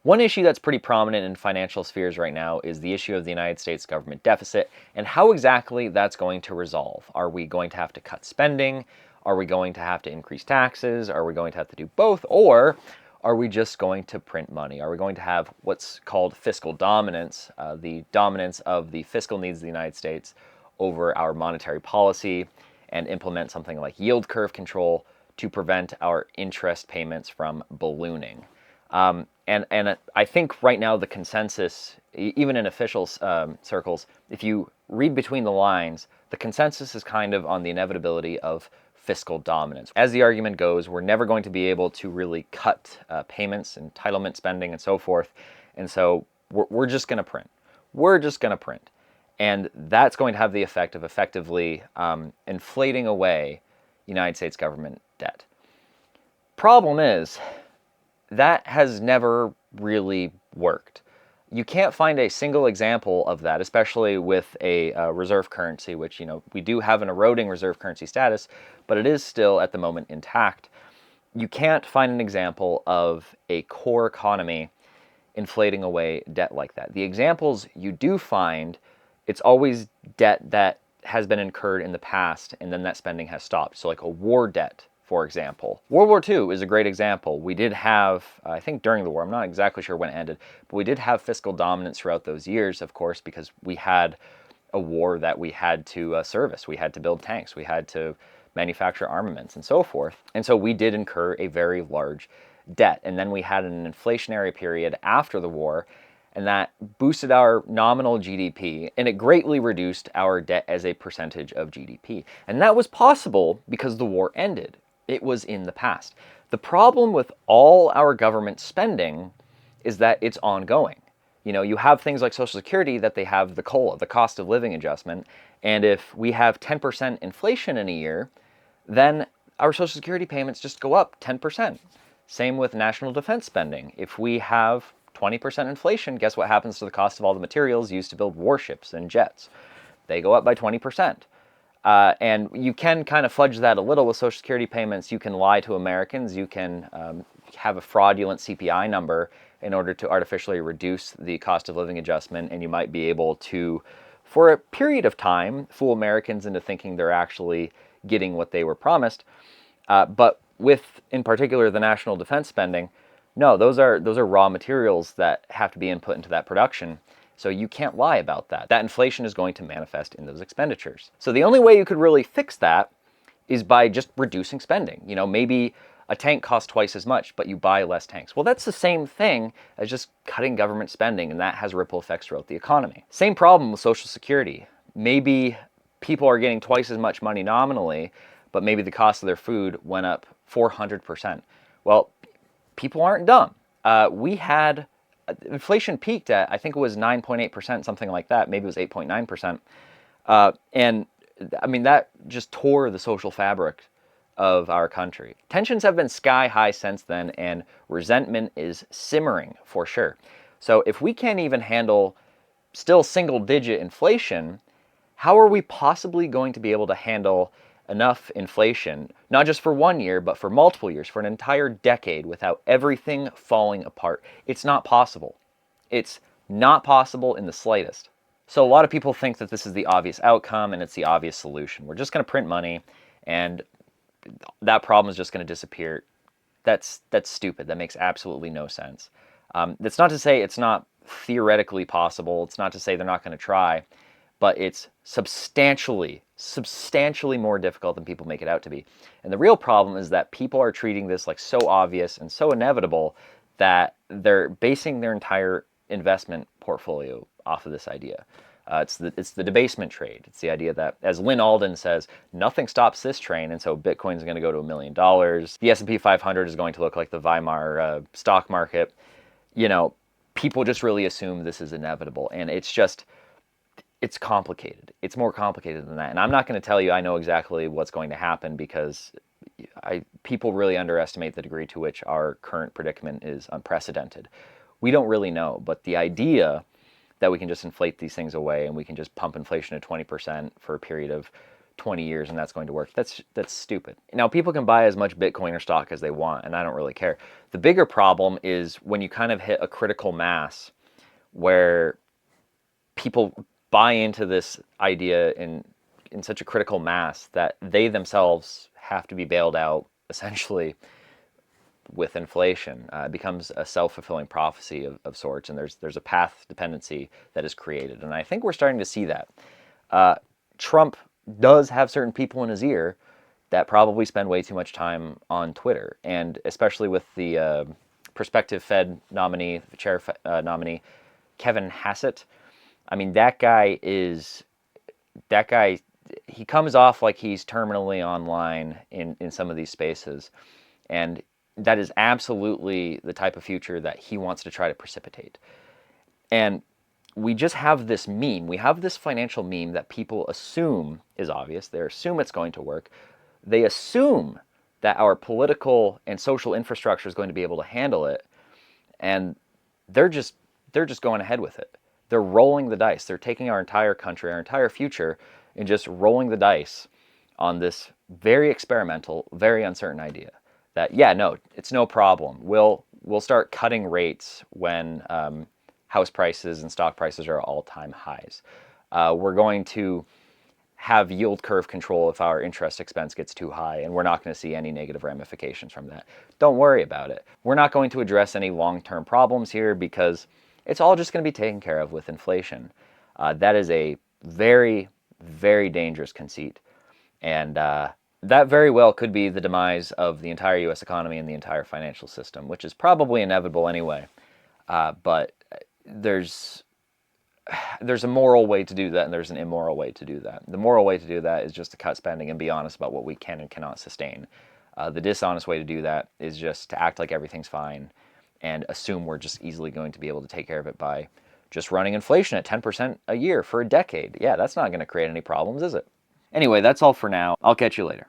One issue that's pretty prominent in financial spheres right now is the issue of the United States government deficit and how exactly that's going to resolve. Are we going to have to cut spending? Are we going to have to increase taxes? Are we going to have to do both? Or are we just going to print money? Are we going to have what's called fiscal dominance, the dominance of the fiscal needs of the United States over our monetary policy, and implement something like yield curve control to prevent our interest payments from ballooning? And I think right now the consensus, even in official circles, if you read between the lines, the consensus is kind of on the inevitability of fiscal dominance. As the argument goes, we're never going to be able to really cut payments, entitlement spending, and so forth. And so we're just going to print. We're just going to print. And that's going to have the effect of effectively inflating away United States government debt. Problem is, that has never really worked. You can't find a single example of that, especially with a reserve currency, which, we do have an eroding reserve currency status, but it is still at the moment intact. You can't find an example of a core economy inflating away debt like that. The examples you do find, it's always debt that has been incurred in the past and then that spending has stopped. So like a war debt, for example. World War II is a great example. We did have, I think during the war, I'm not exactly sure when it ended, but we did have fiscal dominance throughout those years, of course, because we had a war that we had to service. We had to build tanks. We had to manufacture armaments and so forth. And so we did incur a very large debt. And then we had an inflationary period after the war, and that boosted our nominal GDP, and it greatly reduced our debt as a percentage of GDP. And that was possible because the war ended. It was in the past. The problem with all our government spending is that it's ongoing. You have things like Social Security that they have the COLA, the cost of living adjustment, and if we have 10% inflation in a year, then our Social Security payments just go up 10%. Same with national defense spending. If we have 20% inflation, guess what happens to the cost of all the materials used to build warships and jets? They go up by 20%. And you can kind of fudge that a little with Social Security payments. You can lie to Americans. You can have a fraudulent CPI number in order to artificially reduce the cost of living adjustment, and you might be able to, for a period of time, fool Americans into thinking they're actually getting what they were promised. But with, in particular, the national defense spending, no, those are raw materials that have to be input into that production. So you can't lie about that. That inflation is going to manifest in those expenditures. So the only way you could really fix that is by just reducing spending. Maybe a tank costs twice as much, but you buy less tanks. Well, that's the same thing as just cutting government spending, and that has ripple effects throughout the economy. Same problem with Social Security. Maybe people are getting twice as much money nominally, but maybe the cost of their food went up 400%. Well, people aren't dumb. Inflation peaked at, I think it was 9.8%, something like that. Maybe it was 8.9%. And I mean, that just tore the social fabric of our country. Tensions have been sky high since then, and resentment is simmering for sure. So if we can't even handle still single-digit inflation, how are we possibly going to be able to handle enough inflation, not just for 1 year, but for multiple years, for an entire decade without everything falling apart? It's not possible. It's not possible in the slightest. So a lot of people think that this is the obvious outcome and it's the obvious solution. We're just going to print money and that problem is just going to disappear. That's stupid. That makes absolutely no sense. That's not to say it's not theoretically possible. It's not to say they're not going to try, but it's substantially more difficult than people make it out to be. And the real problem is that people are treating this like so obvious and so inevitable that they're basing their entire investment portfolio off of this idea. It's the debasement trade. It's the idea that, as Lynn Alden says, nothing stops this train, and so Bitcoin's going to go to $1 million. The S&P 500 is going to look like the Weimar stock market. People just really assume this is inevitable, and it's complicated. It's more complicated than that. And I'm not going to tell you I know exactly what's going to happen because people really underestimate the degree to which our current predicament is unprecedented. We don't really know, but the idea that we can just inflate these things away and we can just pump inflation to 20% for a period of 20 years and that's going to work. That's stupid. Now, people can buy as much Bitcoin or stock as they want, and I don't really care. The bigger problem is when you kind of hit a critical mass where people buy into this idea in such a critical mass that they themselves have to be bailed out, essentially, with inflation. It becomes a self-fulfilling prophecy of sorts, and there's a path dependency that is created. And I think we're starting to see that. Trump does have certain people in his ear that probably spend way too much time on Twitter, and especially with the prospective Fed nominee, the chair nominee, Kevin Hassett. I mean, that guy, he comes off like he's terminally online in some of these spaces, and that is absolutely the type of future that he wants to try to precipitate. And we just have this meme. We have this financial meme that people assume is obvious. They assume it's going to work. They assume that our political and social infrastructure is going to be able to handle it, and they're just going ahead with it. They're rolling the dice. They're taking our entire country, our entire future, and just rolling the dice on this very experimental, very uncertain idea. That, yeah, no, it's no problem. We'll start cutting rates when house prices and stock prices are at all-time highs. We're going to have yield curve control if our interest expense gets too high, and we're not going to see any negative ramifications from that. Don't worry about it. We're not going to address any long-term problems here because it's all just going to be taken care of with inflation. That is a very, very dangerous conceit. And that very well could be the demise of the entire U.S. economy and the entire financial system, which is probably inevitable anyway. But there's a moral way to do that, and there's an immoral way to do that. The moral way to do that is just to cut spending and be honest about what we can and cannot sustain. The dishonest way to do that is just to act like everything's fine and assume we're just easily going to be able to take care of it by just running inflation at 10% a year for a decade. Yeah, that's not going to create any problems, is it? Anyway, that's all for now. I'll catch you later.